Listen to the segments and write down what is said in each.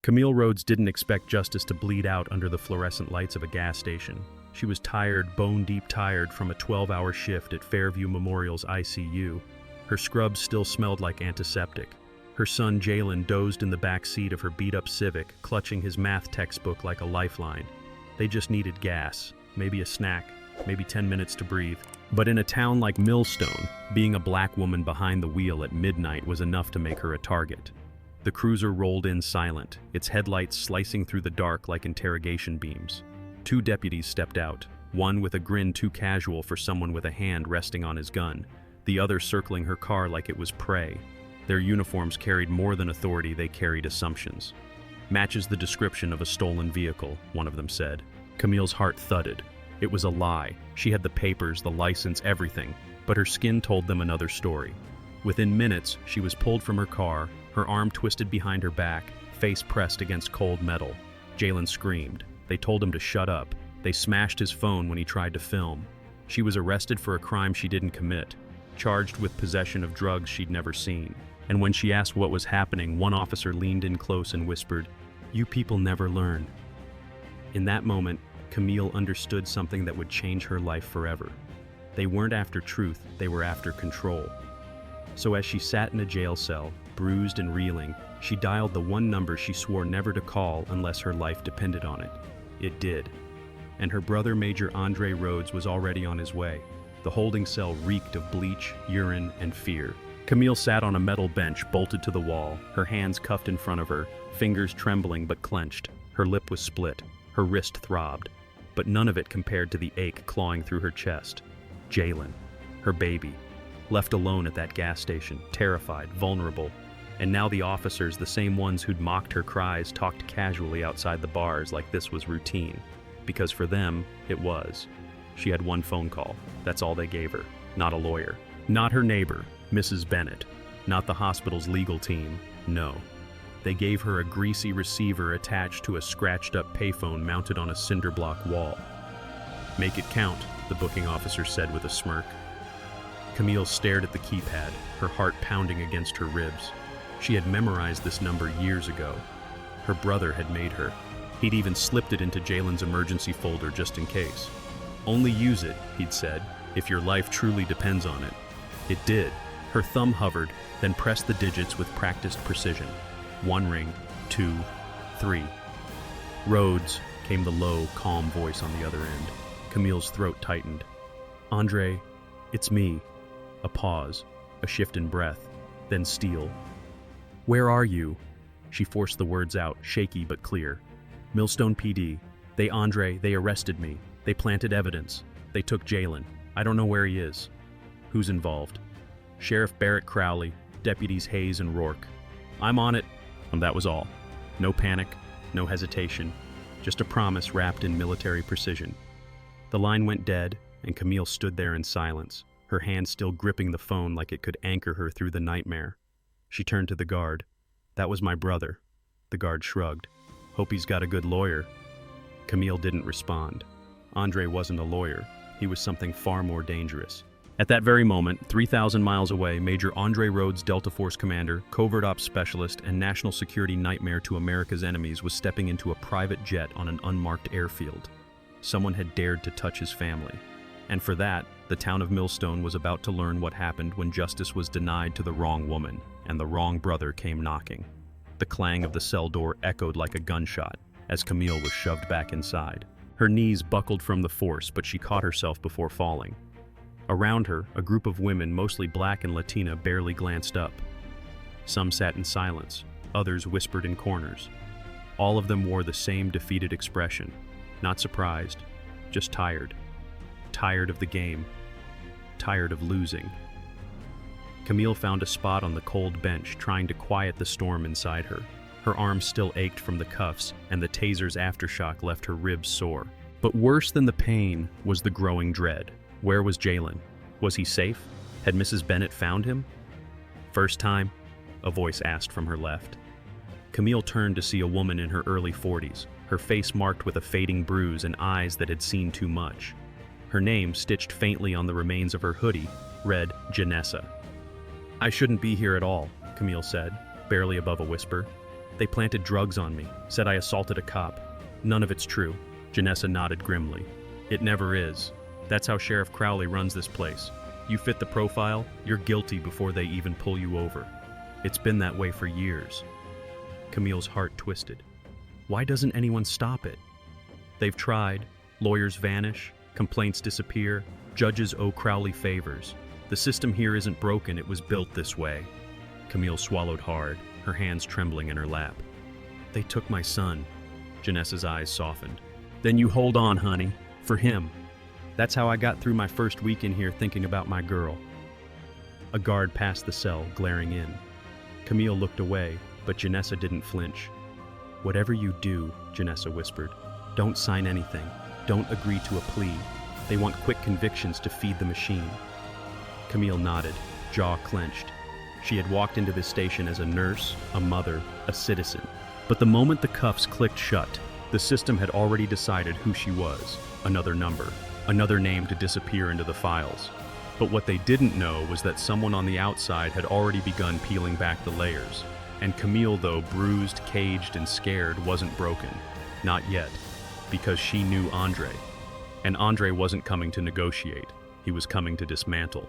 Camille Rhodes didn't expect justice to bleed out under the fluorescent lights of a gas station. She was tired, bone-deep tired from a 12-hour shift at Fairview Memorial's ICU. Her scrubs still smelled like antiseptic. Her son Jalen dozed in the back seat of her beat-up Civic, clutching his math textbook like a lifeline. They just needed gas, maybe a snack, maybe 10 minutes to breathe. But in a town like Millstone, being a black woman behind the wheel at midnight was enough to make her a target. The cruiser rolled in silent, its headlights slicing through the dark like interrogation beams. Two deputies stepped out, one with a grin too casual for someone with a hand resting on his gun, the other circling her car like it was prey. Their uniforms carried more than authority, they carried assumptions. "Matches the description of a stolen vehicle," one of them said. Camille's heart thudded. It was a lie. She had the papers, the license, everything, but her skin told them another story. Within minutes, she was pulled from her car, her arm twisted behind her back, face pressed against cold metal. Jalen screamed. They told him to shut up. They smashed his phone when he tried to film. She was arrested for a crime she didn't commit, charged with possession of drugs she'd never seen. And when she asked what was happening, one officer leaned in close and whispered, "You people never learn." In that moment, Camille understood something that would change her life forever. They weren't after truth, they were after control. So as she sat in a jail cell, bruised and reeling, she dialed the one number she swore never to call unless her life depended on it. It did. And her brother, Major Andre Rhodes, was already on his way. The holding cell reeked of bleach, urine, and fear. Camille sat on a metal bench bolted to the wall, her hands cuffed in front of her, fingers trembling but clenched. Her lip was split, her wrist throbbed, but none of it compared to the ache clawing through her chest. Jalen, her baby, left alone at that gas station, terrified, vulnerable. And now the officers, the same ones who'd mocked her cries, talked casually outside the bars like this was routine. Because for them, it was. She had one phone call. That's all they gave her. Not a lawyer. Not her neighbor, Mrs. Bennett. Not the hospital's legal team. No. They gave her a greasy receiver attached to a scratched-up payphone mounted on a cinder block wall. "Make it count," the booking officer said with a smirk. Camille stared at the keypad, her heart pounding against her ribs. She had memorized this number years ago. Her brother had made her. He'd even slipped it into Jalen's emergency folder just in case. "Only use it," he'd said, "if your life truly depends on it." It did. Her thumb hovered, then pressed the digits with practiced precision. One ring, 2, 3. "Rhodes," came the low, calm voice on the other end. Camille's throat tightened. "Andre, it's me." A pause, a shift in breath, then steel. "Where are you?" She forced the words out, shaky but clear. "Millstone PD. They arrested me. They planted evidence. They took Jalen. I don't know where he is." "Who's involved?" "Sheriff Barrett Crowley, Deputies Hayes and Rourke." "I'm on it." And that was all. No panic, no hesitation, just a promise wrapped in military precision. The line went dead, and Camille stood there in silence, her hand still gripping the phone like it could anchor her through the nightmare. She turned to the guard. "That was my brother." The guard shrugged. "Hope he's got a good lawyer." Camille didn't respond. Andre wasn't a lawyer. He was something far more dangerous. At that very moment, 3,000 miles away, Major Andre Rhodes, Delta Force commander, covert ops specialist, and national security nightmare to America's enemies, was stepping into a private jet on an unmarked airfield. Someone had dared to touch his family. And for that, the town of Millstone was about to learn what happened when justice was denied to the wrong woman, and the wrong brother came knocking. The clang of the cell door echoed like a gunshot as Camille was shoved back inside. Her knees buckled from the force, but she caught herself before falling. Around her, a group of women, mostly black and Latina, barely glanced up. Some sat in silence, others whispered in corners. All of them wore the same defeated expression, not surprised, just tired. Tired of the game, tired of losing. Camille found a spot on the cold bench, trying to quiet the storm inside her. Her arms still ached from the cuffs, and the taser's aftershock left her ribs sore. But worse than the pain was the growing dread. Where was Jalen? Was he safe? Had Mrs. Bennett found him? "First time?" a voice asked from her left. Camille turned to see a woman in her early 40s, her face marked with a fading bruise and eyes that had seen too much. Her name, stitched faintly on the remains of her hoodie, read Janessa. "I shouldn't be here at all," Camille said, barely above a whisper. They planted drugs on me, said I assaulted a cop. None of it's true. Janessa nodded grimly. It never is. That's how Sheriff Crowley runs this place. You fit the profile, you're guilty before they even pull you over. It's been that way for years. Camille's heart twisted. Why doesn't anyone stop it? They've tried. Lawyers vanish, complaints disappear, judges owe Crowley favors. The system here isn't broken, it was built this way. Camille swallowed hard, her hands trembling in her lap. They took my son. Janessa's eyes softened. Then you hold on, honey, for him. That's how I got through my first week in here thinking about my girl. A guard passed the cell, glaring in. Camille looked away, but Janessa didn't flinch. Whatever you do, Janessa whispered, don't sign anything. Don't agree to a plea. They want quick convictions to feed the machine. Camille nodded, jaw clenched. She had walked into this station as a nurse, a mother, a citizen. But the moment the cuffs clicked shut, the system had already decided who she was. Another number, another name to disappear into the files. But what they didn't know was that someone on the outside had already begun peeling back the layers. And Camille, though bruised, caged, and scared, wasn't broken. Not yet. Because she knew Andre. And Andre wasn't coming to negotiate. He was coming to dismantle.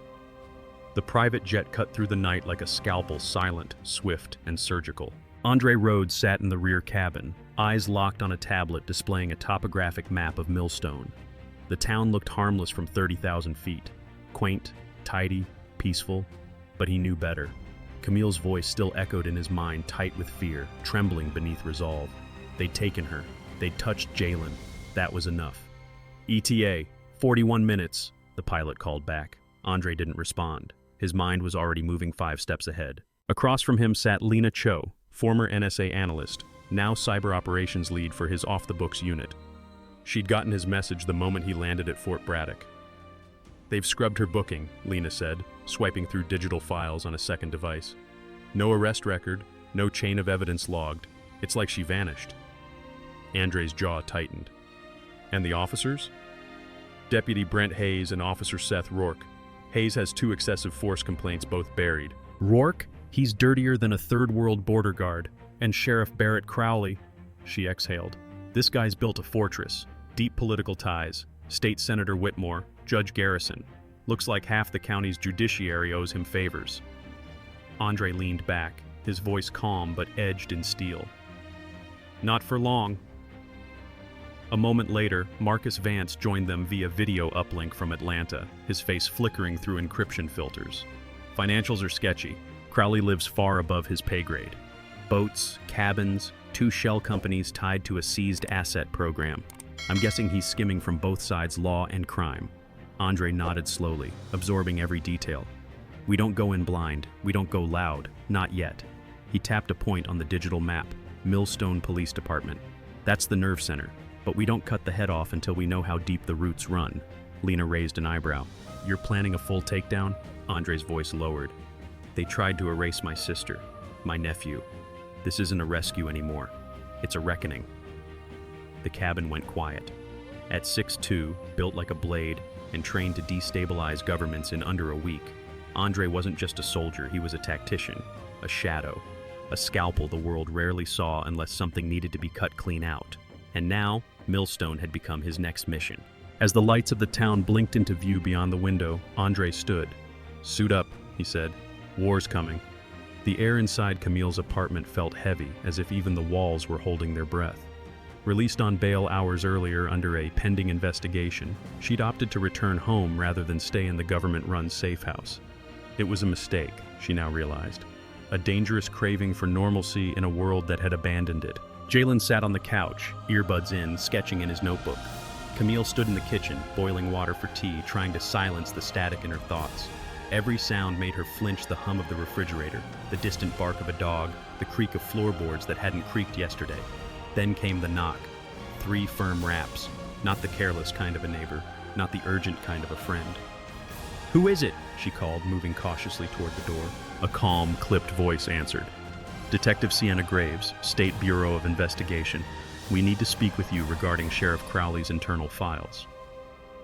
The private jet cut through the night like a scalpel, silent, swift, and surgical. Andre Rhodes sat in the rear cabin, eyes locked on a tablet displaying a topographic map of Millstone. The town looked harmless from 30,000 feet. Quaint, tidy, peaceful, but he knew better. Camille's voice still echoed in his mind, tight with fear, trembling beneath resolve. They'd taken her. They'd touched Jalen. That was enough. ETA, 41 minutes, the pilot called back. Andre didn't respond. His mind was already moving 5 steps ahead. Across from him sat Lena Cho, former NSA analyst, now cyber operations lead for his off-the-books unit. She'd gotten his message the moment he landed at Fort Braddock. They've scrubbed her booking, Lena said, swiping through digital files on a second device. No arrest record, no chain of evidence logged. It's like she vanished. Andre's jaw tightened. And the officers? Deputy Brent Hayes and Officer Seth Rourke. Hayes has 2 excessive force complaints, both buried. Rourke? He's dirtier than a third-world border guard. And Sheriff Barrett Crowley, she exhaled. This guy's built a fortress. Deep political ties. State Senator Whitmore, Judge Garrison. Looks like half the county's judiciary owes him favors. Andre leaned back, his voice calm but edged in steel. Not for long. A moment later, Marcus Vance joined them via video uplink from Atlanta, his face flickering through encryption filters. Financials are sketchy. Crowley lives far above his pay grade. Boats, cabins, 2 shell companies tied to a seized asset program. I'm guessing he's skimming from both sides, law and crime. Andre nodded slowly, absorbing every detail. We don't go in blind. We don't go loud. Not yet. He tapped a point on the digital map. Millstone Police Department. That's the nerve center. But we don't cut the head off until we know how deep the roots run. Lena raised an eyebrow. You're planning a full takedown? Andre's voice lowered. They tried to erase my sister, my nephew. This isn't a rescue anymore. It's a reckoning. The cabin went quiet. At 6'2", built like a blade, and trained to destabilize governments in under a week, Andre wasn't just a soldier, he was a tactician, a shadow, a scalpel the world rarely saw unless something needed to be cut clean out. And now, Millstone had become his next mission. As the lights of the town blinked into view beyond the window, Andre stood. Suit up, he said. War's coming. The air inside Camille's apartment felt heavy, as if even the walls were holding their breath. Released on bail hours earlier under a pending investigation, she'd opted to return home rather than stay in the government-run safe house. It was a mistake, she now realized. A dangerous craving for normalcy in a world that had abandoned it. Jalen sat on the couch, earbuds in, sketching in his notebook. Camille stood in the kitchen, boiling water for tea, trying to silence the static in her thoughts. Every sound made her flinch: the hum of the refrigerator, the distant bark of a dog, the creak of floorboards that hadn't creaked yesterday. Then came the knock. 3 firm raps. Not the careless kind of a neighbor, not the urgent kind of a friend. Who is it? She called, moving cautiously toward the door. A calm, clipped voice answered. Detective Sienna Graves, State Bureau of Investigation. We need to speak with you regarding Sheriff Crowley's internal files.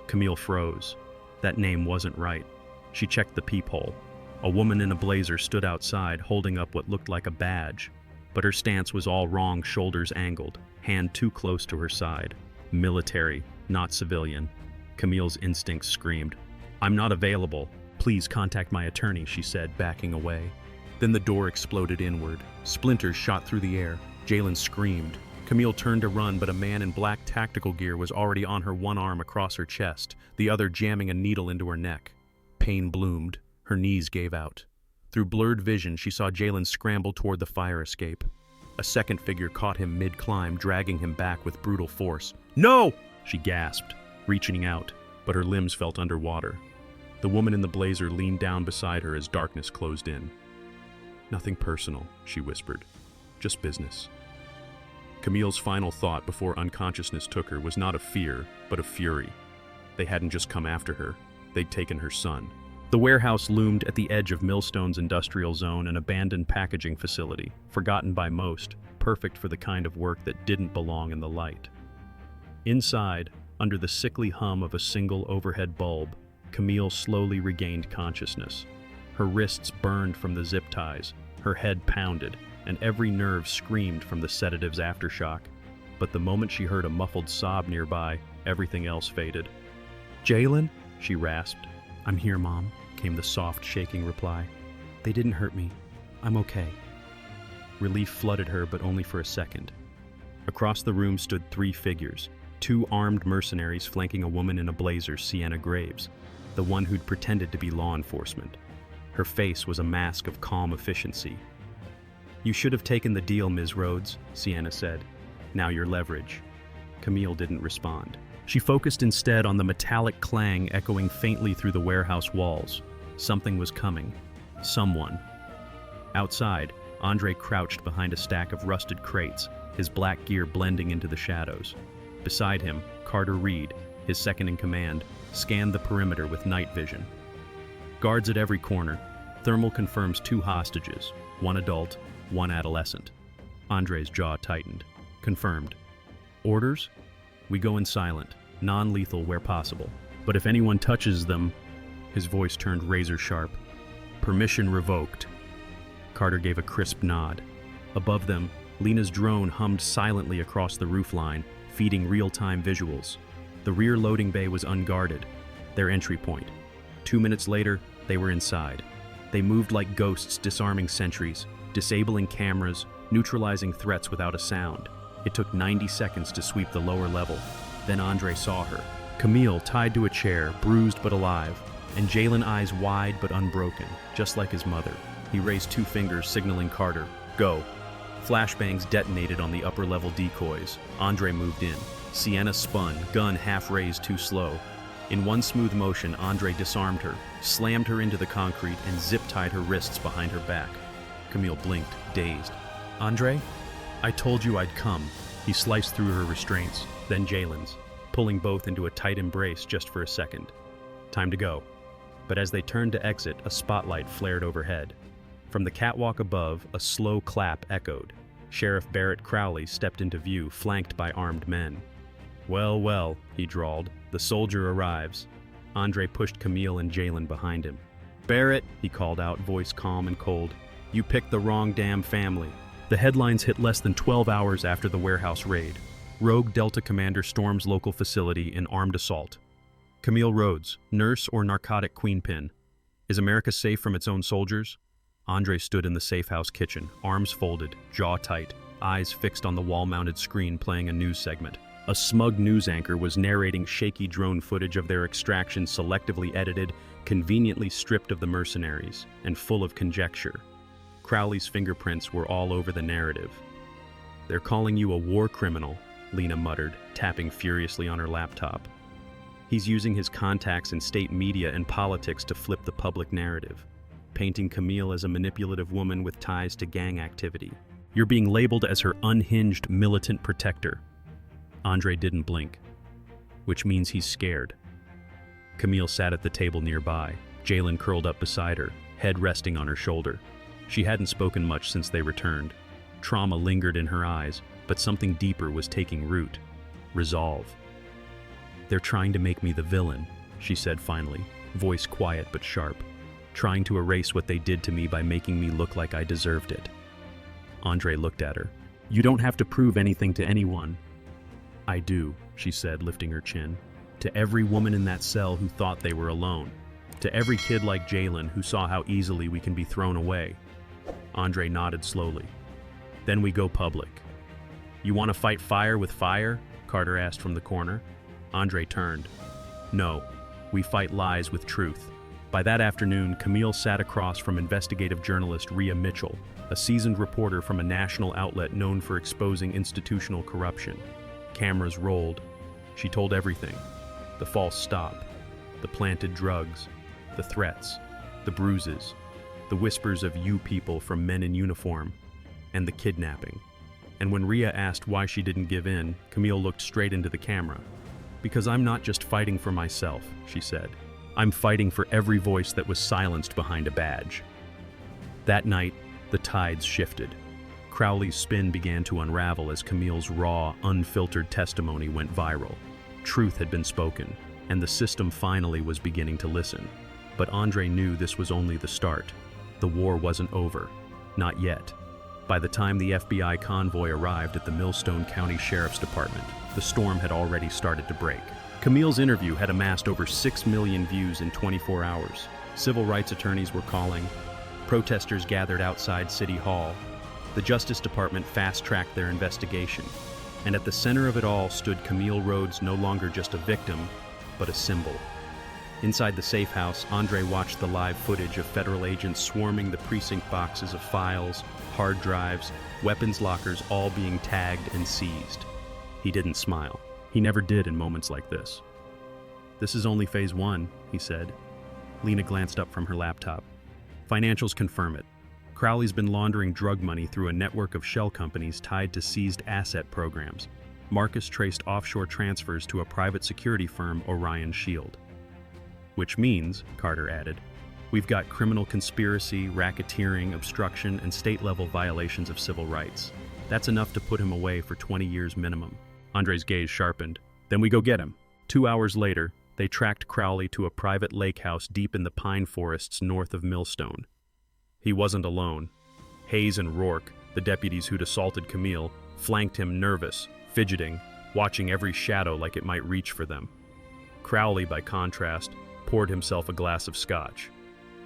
Camille froze. That name wasn't right. She checked the peephole. A woman in a blazer stood outside, holding up what looked like a badge. but her stance was all wrong, shoulders angled, hand too close to her side. Military, not civilian. Camille's instincts screamed. "I'm not available. Please contact my attorney," she said, backing away. Then the door exploded inward. Splinters shot through the air. Jalen screamed. Camille turned to run, but a man in black tactical gear was already on her, one arm across her chest, the other jamming a needle into her neck. Pain bloomed. Her knees gave out. Through blurred vision, she saw Jalen scramble toward the fire escape. A second figure caught him mid-climb, dragging him back with brutal force. "No!" she gasped, reaching out, but her limbs felt underwater. The woman in the blazer leaned down beside her as darkness closed in. "Nothing personal," she whispered. "Just business." Camille's final thought before unconsciousness took her was not of fear, but of fury. They hadn't just come after her, they'd taken her son. The warehouse loomed at the edge of Millstone's industrial zone, an abandoned packaging facility, forgotten by most, perfect for the kind of work that didn't belong in the light. Inside, under the sickly hum of a single overhead bulb, Camille slowly regained consciousness. Her wrists burned from the zip ties, her head pounded, and every nerve screamed from the sedative's aftershock. But the moment she heard a muffled sob nearby, everything else faded. "Jalen?" she rasped. "I'm here, Mom," came the soft, shaking reply. "They didn't hurt me. I'm okay." Relief flooded her, but only for a second. Across the room stood three figures, two armed mercenaries flanking a woman in a blazer, Sienna Graves, the one who'd pretended to be law enforcement. Her face was a mask of calm efficiency. "You should have taken the deal, Ms. Rhodes," Sienna said. "Now your leverage." Camille didn't respond. She focused instead on the metallic clang echoing faintly through the warehouse walls. Something was coming. Someone. Outside, Andre crouched behind a stack of rusted crates, his black gear blending into the shadows. Beside him, Carter Reed, his second in command, scanned the perimeter with night vision. Guards at every corner. Thermal confirms 2 hostages, one adult, one adolescent. Andre's jaw tightened. Confirmed. Orders? We go in silent, non-lethal where possible. But if anyone touches them, his voice turned razor sharp. Permission revoked. Carter gave a crisp nod. Above them, Lena's drone hummed silently across the roofline, feeding real-time visuals. The rear loading bay was unguarded, their entry point. 2 minutes later, they were inside. They moved like ghosts disarming sentries, disabling cameras, neutralizing threats without a sound. It took 90 seconds to sweep the lower level. Then Andre saw her. Camille tied to a chair, bruised but alive, and Jalen eyes wide but unbroken, just like his mother. He raised 2 fingers, signaling Carter, "Go." Flashbangs detonated on the upper-level decoys. Andre moved in. Sienna spun, gun half raised too slow. In one smooth motion, Andre disarmed her, slammed her into the concrete, and zip-tied her wrists behind her back. Camille blinked, dazed. "Andre? I told you I'd come." He sliced through her restraints, then Jalen's, pulling both into a tight embrace just for a second. Time to go. But as they turned to exit, a spotlight flared overhead. From the catwalk above, a slow clap echoed. Sheriff Barrett Crowley stepped into view, flanked by armed men. "Well, well," he drawled, "the soldier arrives." Andre pushed Camille and Jalen behind him. "Barrett," he called out, voice calm and cold, "you picked the wrong damn family." The headlines hit less than 12 hours after the warehouse raid. Rogue Delta commander storms local facility in armed assault. Camille Rhodes, nurse or narcotic queenpin. Is America safe from its own soldiers? Andre stood in the safe house kitchen, arms folded, jaw tight, eyes fixed on the wall-mounted screen playing a news segment. A smug news anchor was narrating shaky drone footage of their extraction, selectively edited, conveniently stripped of the mercenaries, and full of conjecture. Crowley's fingerprints were all over the narrative. "They're calling you a war criminal," Lena muttered, tapping furiously on her laptop. "He's using his contacts in state media and politics to flip the public narrative, painting Camille as a manipulative woman with ties to gang activity. You're being labeled as her unhinged militant protector." Andre didn't blink, which means he's scared. Camille sat at the table nearby, Jalen curled up beside her, head resting on her shoulder. She hadn't spoken much since they returned. Trauma lingered in her eyes, but something deeper was taking root. Resolve. "They're trying to make me the villain," she said finally, voice quiet but sharp. "Trying to erase what they did to me by making me look like I deserved it." Andre looked at her. "You don't have to prove anything to anyone." "I do," she said, lifting her chin. "To every woman in that cell who thought they were alone. To every kid like Jalen who saw how easily we can be thrown away." Andre nodded slowly. "Then we go public." "You want to fight fire with fire?" Carter asked from the corner. Andre turned. "No, we fight lies with truth." By that afternoon, Camille sat across from investigative journalist Rhea Mitchell, a seasoned reporter from a national outlet known for exposing institutional corruption. Cameras rolled. She told everything. The false stop, the planted drugs, the threats, the bruises, the whispers of "you people" from men in uniform, and the kidnapping. And when Rhea asked why she didn't give in, Camille looked straight into the camera. "Because I'm not just fighting for myself," she said. "I'm fighting for every voice that was silenced behind a badge." That night, the tides shifted. Crowley's spin began to unravel as Camille's raw, unfiltered testimony went viral. Truth had been spoken, and the system finally was beginning to listen. But Andre knew this was only the start. The war wasn't over. Not yet. By the time the FBI convoy arrived at the Millstone County Sheriff's Department, the storm had already started to break. Camille's interview had amassed over 6 million views in 24 hours. Civil rights attorneys were calling. Protesters gathered outside City Hall. The Justice Department fast-tracked their investigation. And at the center of it all stood Camille Rhodes, no longer just a victim, but a symbol. Inside the safe house, Andre watched the live footage of federal agents swarming the precinct boxes of files, hard drives, weapons lockers, all being tagged and seized. He didn't smile. He never did in moments like this. "This is only phase 1, he said. Lena glanced up from her laptop. "Financials confirm it. Crowley's been laundering drug money through a network of shell companies tied to seized asset programs. Marcus traced offshore transfers to a private security firm, Orion Shield." "Which means," Carter added, "we've got criminal conspiracy, racketeering, obstruction, and state-level violations of civil rights. That's enough to put him away for 20 years minimum." Andre's gaze sharpened. "Then we go get him." 2 hours later, they tracked Crowley to a private lake house deep in the pine forests north of Millstone. He wasn't alone. Hayes and Rourke, the deputies who'd assaulted Camille, flanked him, nervous, fidgeting, watching every shadow like it might reach for them. Crowley, by contrast, poured himself a glass of scotch.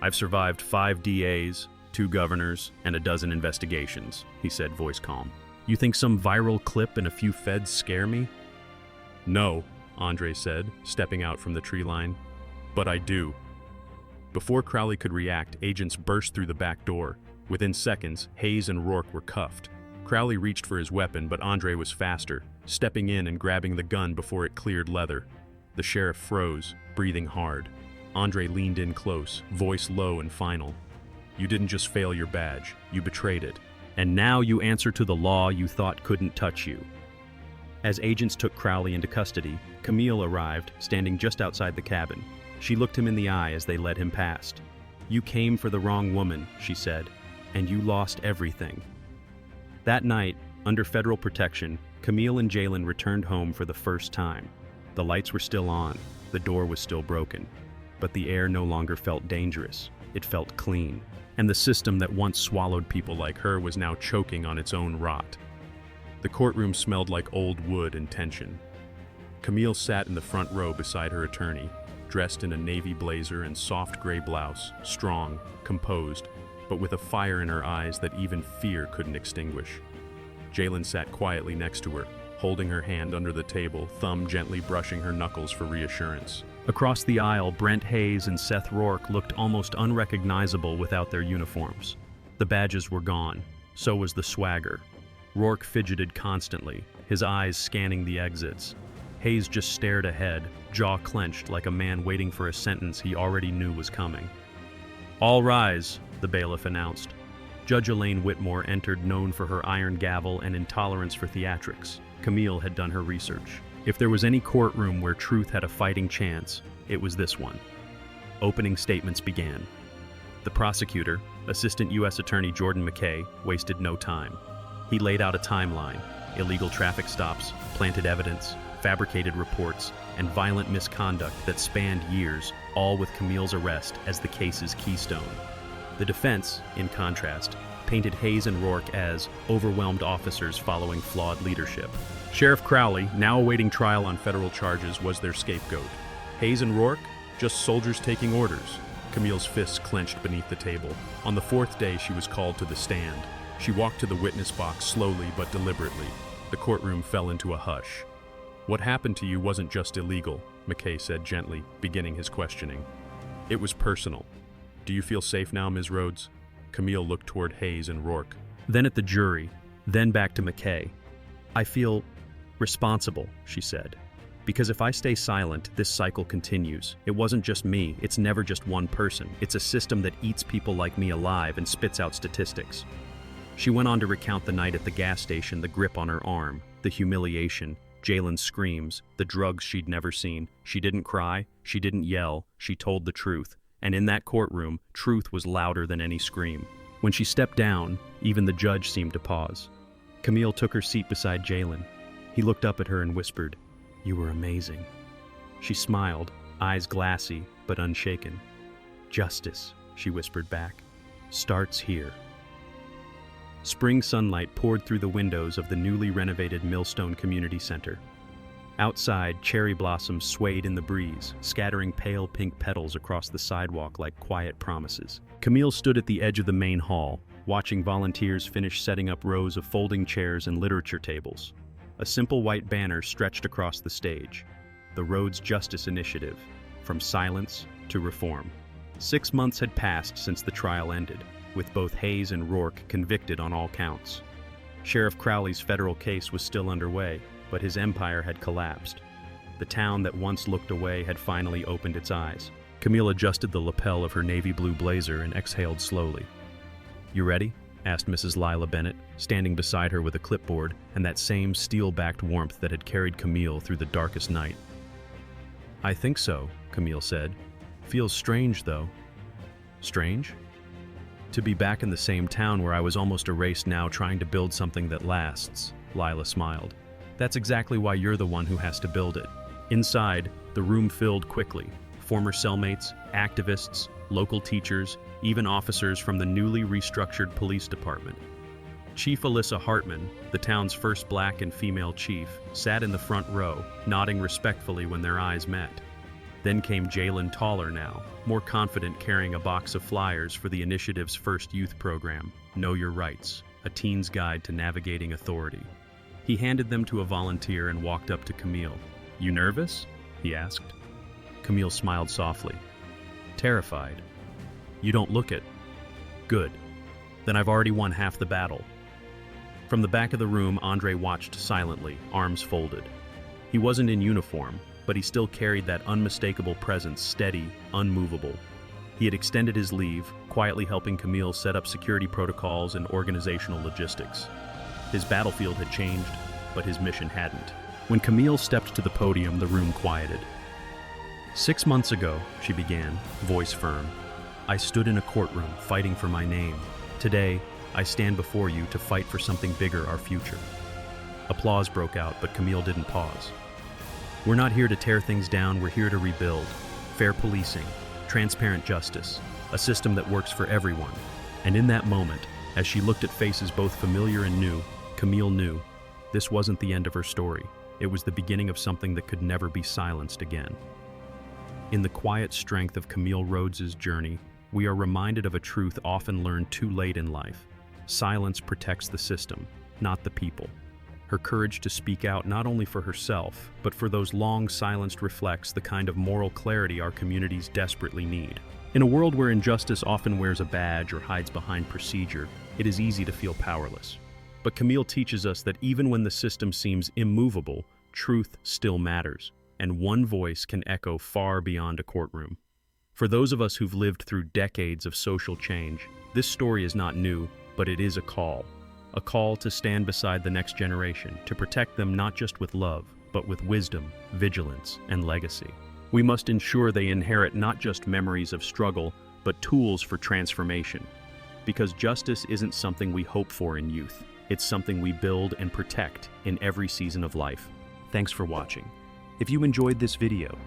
"I've survived 5 DAs, 2 governors, and a dozen investigations," he said, voice calm. "You think some viral clip and a few feds scare me?" "No," Andre said, stepping out from the tree line. "But I do." Before Crowley could react, agents burst through the back door. Within seconds, Hayes and Rourke were cuffed. Crowley reached for his weapon, but Andre was faster, stepping in and grabbing the gun before it cleared leather. The sheriff froze, breathing hard. Andre leaned in close, voice low and final. "You didn't just fail your badge, you betrayed it. And now you answer to the law you thought couldn't touch you." As agents took Crowley into custody, Camille arrived, standing just outside the cabin. She looked him in the eye as they led him past. "You came for the wrong woman," she said, "and you lost everything." That night, under federal protection, Camille and Jalen returned home for the first time. The lights were still on, the door was still broken, but the air no longer felt dangerous. It felt clean, and the system that once swallowed people like her was now choking on its own rot. The courtroom smelled like old wood and tension. Camille sat in the front row beside her attorney, dressed in a navy blazer and soft gray blouse, strong, composed, but with a fire in her eyes that even fear couldn't extinguish. Jalen sat quietly next to her, holding her hand under the table, thumb gently brushing her knuckles for reassurance. Across the aisle, Brent Hayes and Seth Rourke looked almost unrecognizable without their uniforms. The badges were gone, so was the swagger. Rourke fidgeted constantly, his eyes scanning the exits. Hayes just stared ahead, jaw clenched like a man waiting for a sentence he already knew was coming. "All rise," the bailiff announced. Judge Elaine Whitmore entered, known for her iron gavel and intolerance for theatrics. Camille had done her research. If there was any courtroom where truth had a fighting chance, it was this one. Opening statements began. The prosecutor, Assistant U.S. Attorney Jordan McKay, wasted no time. He laid out a timeline: illegal traffic stops, planted evidence, fabricated reports, and violent misconduct that spanned years, all with Camille's arrest as the case's keystone. The defense, in contrast, painted Hayes and Rourke as overwhelmed officers following flawed leadership. Sheriff Crowley, now awaiting trial on federal charges, was their scapegoat. Hayes and Rourke? Just soldiers taking orders. Camille's fists clenched beneath the table. On the fourth day, she was called to the stand. She walked to the witness box slowly but deliberately. The courtroom fell into a hush. "What happened to you wasn't just illegal," McKay said gently, beginning his questioning. "It was personal. Do you feel safe now, Ms. Rhodes?" Camille looked toward Hayes and Rourke. Then at the jury, then back to McKay. "I feel responsible," she said. "Because if I stay silent, this cycle continues. It wasn't just me, it's never just one person. It's a system that eats people like me alive and spits out statistics." She went on to recount the night at the gas station, the grip on her arm, the humiliation, Jalen's screams, the drugs she'd never seen. She didn't cry, she didn't yell, she told the truth. And in that courtroom, truth was louder than any scream. When she stepped down, even the judge seemed to pause. Camille took her seat beside Jalen. He looked up at her and whispered, "You were amazing." She smiled, eyes glassy but unshaken. "Justice," she whispered back, "starts here." Spring sunlight poured through the windows of the newly renovated Millstone Community Center. Outside, cherry blossoms swayed in the breeze, scattering pale pink petals across the sidewalk like quiet promises. Camille stood at the edge of the main hall, watching volunteers finish setting up rows of folding chairs and literature tables. A simple white banner stretched across the stage, the Rhodes Justice Initiative, from silence to reform. 6 months had passed since the trial ended, with both Hayes and Rourke convicted on all counts. Sheriff Crowley's federal case was still underway, but his empire had collapsed. The town that once looked away had finally opened its eyes. Camille adjusted the lapel of her navy blue blazer and exhaled slowly. "You ready?" asked Mrs. Lila Bennett, standing beside her with a clipboard and that same steel-backed warmth that had carried Camille through the darkest night. "I think so," Camille said. "Feels strange, though." "Strange?" "To be back in the same town where I was almost erased now, trying to build something that lasts," Lila smiled. "That's exactly why you're the one who has to build it." Inside, the room filled quickly. Former cellmates, activists, local teachers, even officers from the newly restructured police department. Chief Alyssa Hartman, the town's first black and female chief, sat in the front row, nodding respectfully when their eyes met. Then came Jalen, taller now, more confident, carrying a box of flyers for the initiative's first youth program, Know Your Rights, a teen's guide to navigating authority. He handed them to a volunteer and walked up to Camille. "You nervous?" he asked. Camille smiled softly. "Terrified." "You don't look it." "Good. Then I've already won half the battle." From the back of the room, Andre watched silently, arms folded. He wasn't in uniform, but he still carried that unmistakable presence, steady, unmovable. He had extended his leave, quietly helping Camille set up security protocols and organizational logistics. His battlefield had changed, but his mission hadn't. When Camille stepped to the podium, the room quieted. "6 months ago," she began, voice firm, "I stood in a courtroom fighting for my name. Today, I stand before you to fight for something bigger, our future." Applause broke out, but Camille didn't pause. "We're not here to tear things down, we're here to rebuild. Fair policing, transparent justice, a system that works for everyone." And in that moment, as she looked at faces both familiar and new, Camille knew this wasn't the end of her story. It was the beginning of something that could never be silenced again. In the quiet strength of Camille Rhodes' journey, we are reminded of a truth often learned too late in life. Silence protects the system, not the people. Her courage to speak out not only for herself, but for those long silenced reflects the kind of moral clarity our communities desperately need. In a world where injustice often wears a badge or hides behind procedure, it is easy to feel powerless. But Camille teaches us that even when the system seems immovable, truth still matters, and one voice can echo far beyond a courtroom. For those of us who've lived through decades of social change, this story is not new, but it is a call to stand beside the next generation, to protect them not just with love, but with wisdom, vigilance, and legacy. We must ensure they inherit not just memories of struggle, but tools for transformation. Because justice isn't something we hope for in youth. It's something we build and protect in every season of life. Thanks for watching. If you enjoyed this video,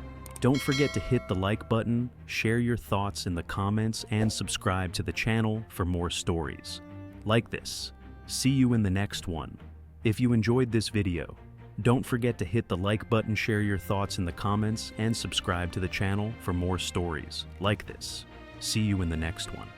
don't forget to hit the like button, share your thoughts in the comments, and subscribe to the channel for more stories. like this. See you in the next one. If you enjoyed this video, don't forget to hit the like button, share your thoughts in the comments, and subscribe to the channel for more stories like this. See you in the next one.